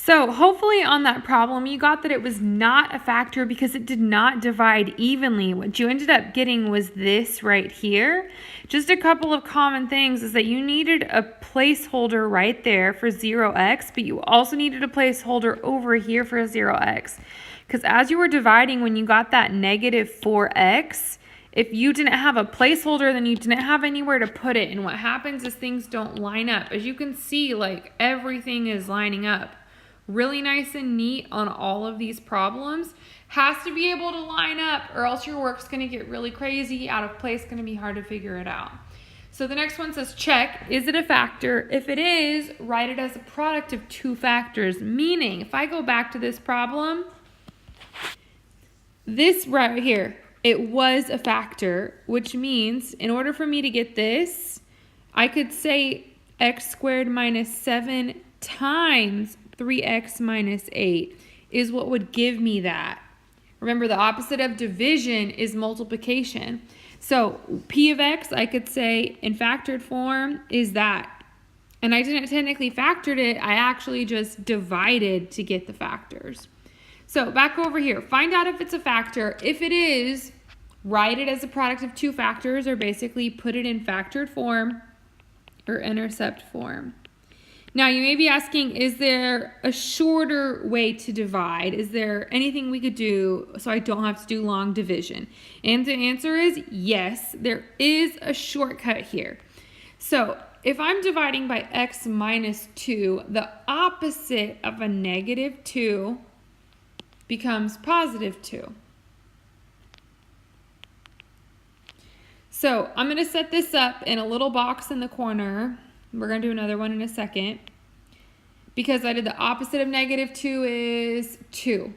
So hopefully on that problem, you got that it was not a factor because it did not divide evenly. What you ended up getting was this right here. Just a couple of common things is that you needed a placeholder right there for 0x, but you also needed a placeholder over here for 0x. Because as you were dividing, when you got that negative 4x, if you didn't have a placeholder, then you didn't have anywhere to put it. And what happens is things don't line up. As you can see, like everything is lining up. Really nice and neat on all of these problems. Has to be able to line up or else your work's going to get really crazy, out of place, going to be hard to figure it out. So the next one says check, is it a factor? If it is, write it as a product of two factors. Meaning, if I go back to this problem, this right here, it was a factor, which means in order for me to get this, I could say x squared minus 7 times 3x minus 8 is what would give me that. Remember, the opposite of division is multiplication. So p of x, I could say in factored form is that. And I didn't technically factored it, I actually just divided to get the factors. So back over here, find out if it's a factor. If it is, write it as a product of two factors, or basically put it in factored form or intercept form. Now you may be asking, is there a shorter way to divide? Is there anything we could do so I don't have to do long division? And the answer is yes, there is a shortcut here. So if I'm dividing by x minus 2, the opposite of a negative 2 becomes positive 2. So I'm going to set this up in a little box in the corner. We're going to do another one in a second. Because I did the opposite of negative 2 is 2.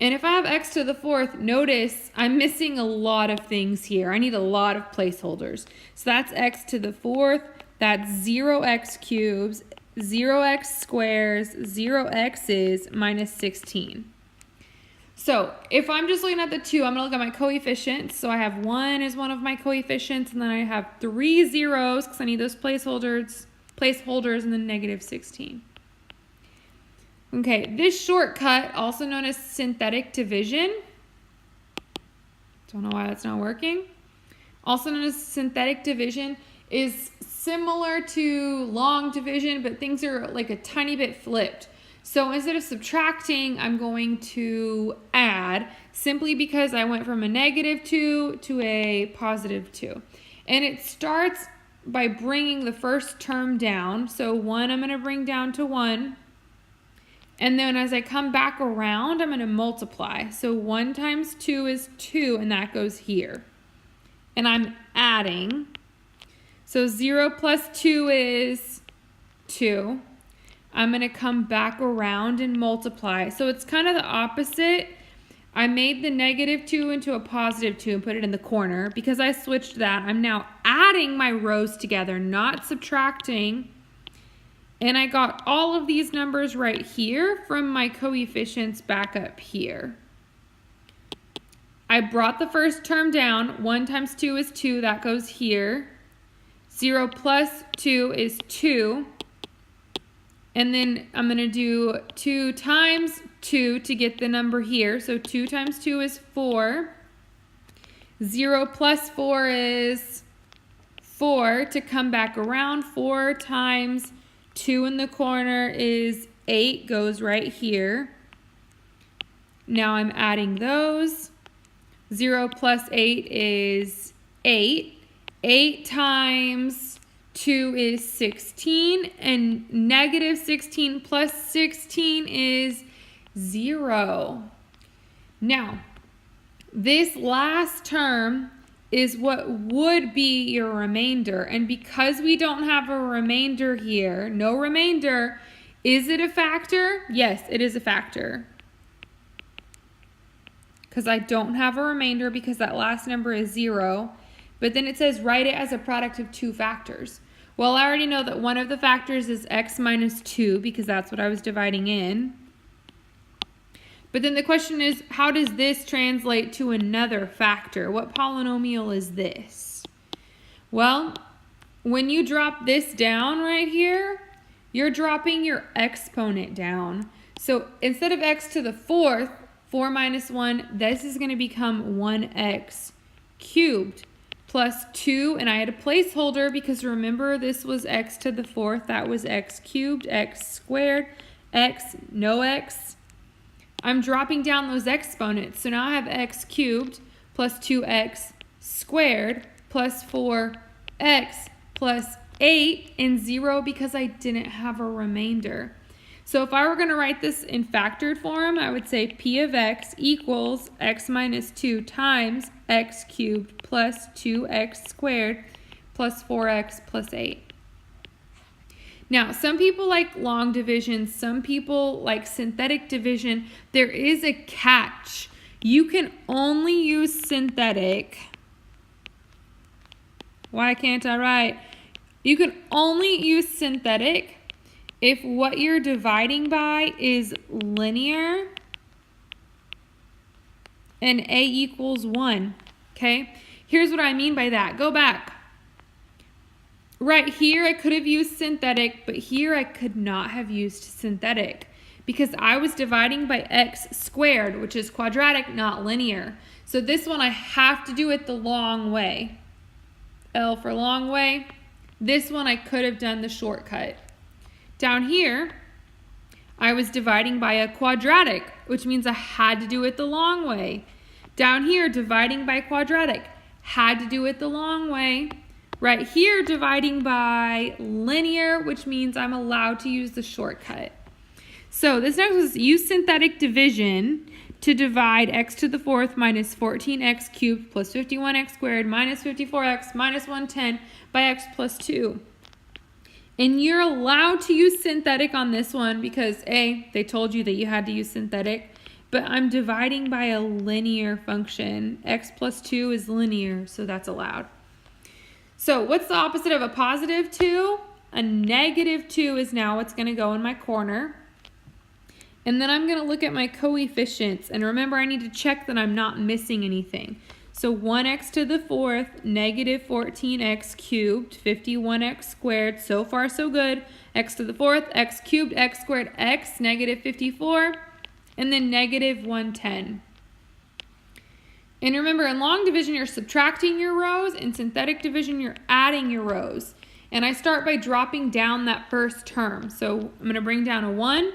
And if I have x to the fourth, notice I'm missing a lot of things here. I need a lot of placeholders. So that's x to the fourth. That's 0x cubes, 0x squares, 0x's minus 16. So if I'm just looking at the 2, I'm going to look at my coefficients. So I have 1 is one of my coefficients, and then I have 3 zeros because I need those placeholders, and then negative 16. Okay, this shortcut, also known as synthetic division, don't know why that's not working, also known as synthetic division, is similar to long division, but things are like a tiny bit flipped. So instead of subtracting, I'm going to add, simply because I went from a negative 2 to a positive 2. And it starts by bringing the first term down. So 1 I'm going to bring down to 1. And then as I come back around, I'm going to multiply. So 1 times 2 is 2, and that goes here. And I'm adding. So 0 plus 2 is 2. I'm going to come back around and multiply. So it's kind of the opposite. I made the negative 2 into a positive 2 and put it in the corner. Because I switched that, I'm now adding my rows together, not subtracting. And I got all of these numbers right here from my coefficients back up here. I brought the first term down. 1 times 2 is 2. That goes here. 0 plus 2 is 2. And then I'm going to do 2 times 2 to get the number here. So 2 times 2 is 4. 0 plus 4 is 4. To come back around, 4 times 2 in the corner is 8. Goes right here. Now I'm adding those. 0 plus 8 is 8. 8 times 2 is 16, and negative 16 plus 16 is 0. Now, this last term is what would be your remainder, and because we don't have a remainder here, no remainder, is it a factor? Yes, it is a factor. Because I don't have a remainder because that last number is 0. But then it says write it as a product of two factors. Well, I already know that one of the factors is x minus 2 because that's what I was dividing in. But then the question is, how does this translate to another factor? What polynomial is this? Well, when you drop this down right here, you're dropping your exponent down. So instead of x to the fourth, 4 minus 1, this is going to become 1x cubed plus 2, and I had a placeholder because remember this was x to the fourth, that was x cubed, x squared, x, no x. I'm dropping down those exponents, so now I have x cubed plus 2x squared plus 4x plus 8 and 0 because I didn't have a remainder. So if I were going to write this in factored form, I would say p of x equals x minus 2 times x cubed plus 2x squared plus 4x plus 8. Now, some people like long division, some people like synthetic division. There is a catch. You can only use synthetic. Why can't I write? You can only use synthetic if what you're dividing by is linear and a equals 1, okay? Here's what I mean by that. Go back. Right here, I could have used synthetic, but here I could not have used synthetic because I was dividing by x squared, which is quadratic, not linear. So this one, I have to do it the long way. L for long way. This one, I could have done the shortcut. Down here, I was dividing by a quadratic, which means I had to do it the long way. Down here, dividing by quadratic, had to do it the long way. Right here, dividing by linear, which means I'm allowed to use the shortcut. So this next is use synthetic division to divide x to the fourth minus 14x cubed plus 51x squared minus 54x minus 110 by x plus 2. And you're allowed to use synthetic on this one because A, they told you that you had to use synthetic, but I'm dividing by a linear function. X plus 2 is linear, so that's allowed. So what's the opposite of a positive 2? A negative 2 is now what's going to go in my corner. And then I'm going to look at my coefficients. And remember, I need to check that I'm not missing anything. So 1x to the fourth, negative 14x cubed, 51x squared. So far, so good. X to the fourth, x cubed, x squared, x, negative 54. And then negative 110. And remember, in long division, you're subtracting your rows. In synthetic division, you're adding your rows. And I start by dropping down that first term. So I'm going to bring down a 1.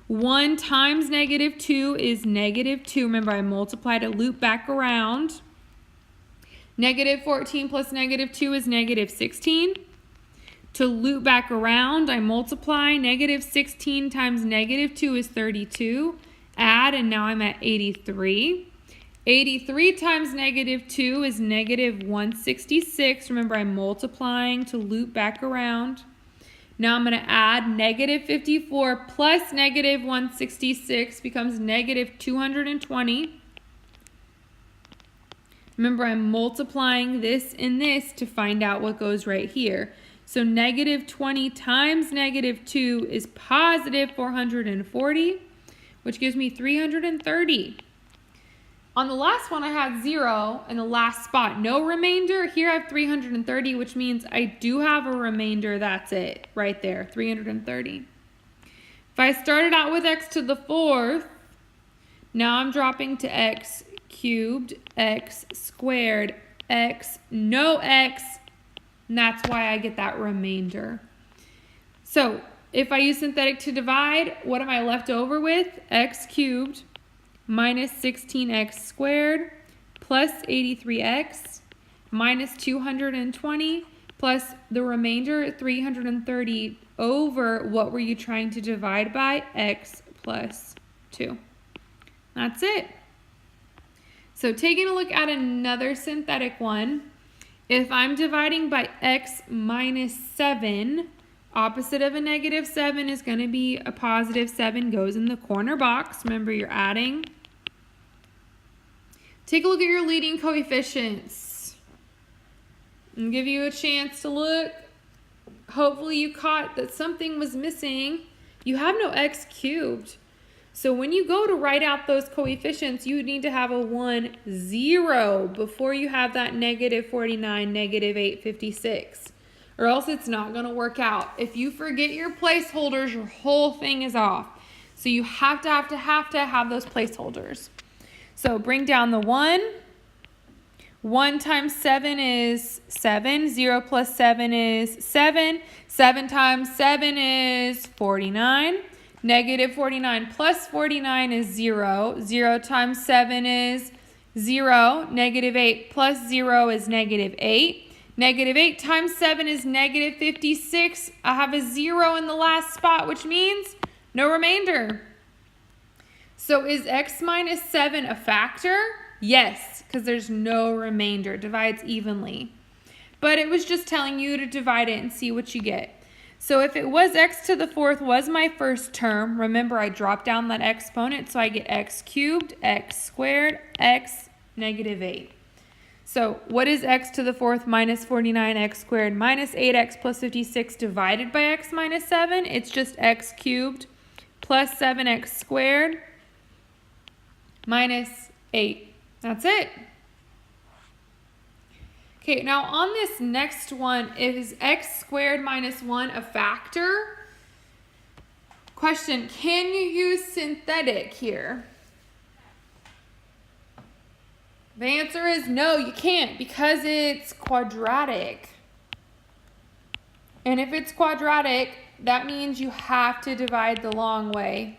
1 times negative 2 is negative 2. Remember, I multiplied a loop back around. Negative 14 plus negative 2 is negative 16. To loop back around, I multiply. Negative 16 times negative 2 is 32. Add, and now I'm at 83. 83 times negative 2 is negative 166. Remember, I'm multiplying to loop back around. Now I'm going to add negative 54 plus negative 166 becomes negative 220. Remember, I'm multiplying this and this to find out what goes right here. So negative 20 times negative 2 is positive 440, which gives me 330. On the last one, I had 0 in the last spot. No remainder. Here I have 330, which means I do have a remainder. That's it right there, 330. If I started out with x to the fourth, now I'm dropping to x cubed, x squared, x, no x, and that's why I get that remainder. So if I use synthetic to divide, what am I left over with? X cubed minus 16x squared plus 83x minus 220 plus the remainder 330 over what were you trying to divide by? X plus 2. That's it. So taking a look at another synthetic one, if I'm dividing by x minus 7, opposite of a negative 7 is going to be a positive 7, goes in the corner box. Remember, you're adding. Take a look at your leading coefficients and give you a chance to look. Hopefully you caught that something was missing. You have no x cubed. So when you go to write out those coefficients, you need to have a 1, 0 before you have that negative 49, negative 856. Or else it's not going to work out. If you forget your placeholders, your whole thing is off. So you have to have those placeholders. So bring down the 1. 1 times 7 is 7. 0 plus 7 is 7. 7 times 7 is 49. Negative 49 plus 49 is 0. 0 times 7 is 0. Negative 8 plus 0 is negative 8. Negative 8 times 7 is negative 56. I have a 0 in the last spot, which means no remainder. So is x minus 7 a factor? Yes, because there's no remainder. It divides evenly. But it was just telling you to divide it and see what you get. So if it was x to the 4th was my first term, remember I dropped down that exponent, so I get x cubed, x squared, x negative 8. So what is x to the 4th minus 49x squared minus 8x plus 56 divided by x minus 7? It's just x cubed plus 7x squared minus 8. That's it. Okay, now on this next one, is x squared minus 1 a factor? Question, can you use synthetic here? The answer is no, you can't, because it's quadratic. And if it's quadratic, that means you have to divide the long way.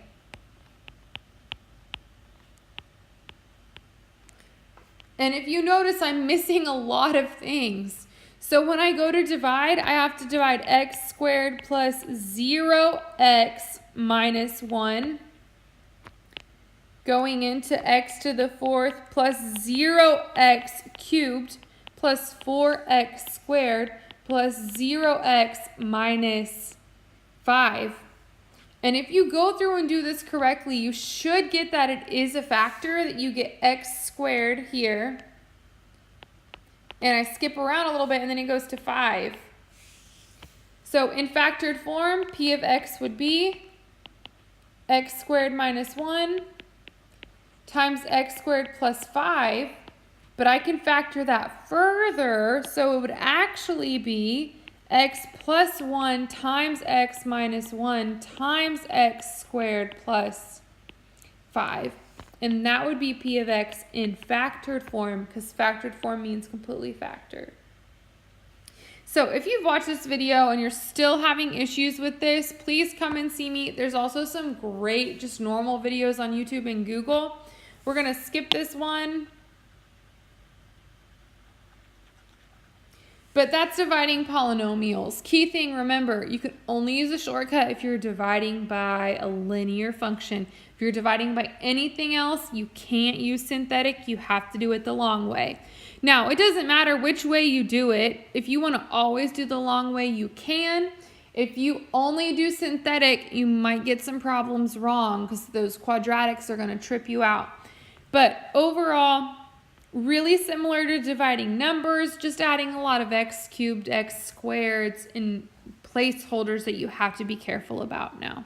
And if you notice, I'm missing a lot of things. So when I go to divide, I have to divide x squared plus 0x minus 1 going into x to the 4th plus 0x cubed plus 4x squared plus 0x minus 5. And if you go through and do this correctly, you should get that it is a factor, that you get x squared here. And I skip around a little bit and then it goes to 5. So in factored form, p of x would be x squared minus 1 times x squared plus 5. But I can factor that further, so it would actually be x plus 1 times x minus 1 times x squared plus 5. And that would be p of x in factored form, because factored form means completely factored. So if you've watched this video and you're still having issues with this, please come and see me. There's also some great just normal videos on YouTube and Google. We're going to skip this one. But that's dividing polynomials. Key thing, remember, you can only use a shortcut if you're dividing by a linear function. If you're dividing by anything else, you can't use synthetic. You have to do it the long way. Now, it doesn't matter which way you do it. If you want to always do the long way, you can. If you only do synthetic, you might get some problems wrong because those quadratics are going to trip you out. But overall, really similar to dividing numbers, just adding a lot of x cubed, x squareds, and placeholders that you have to be careful about now.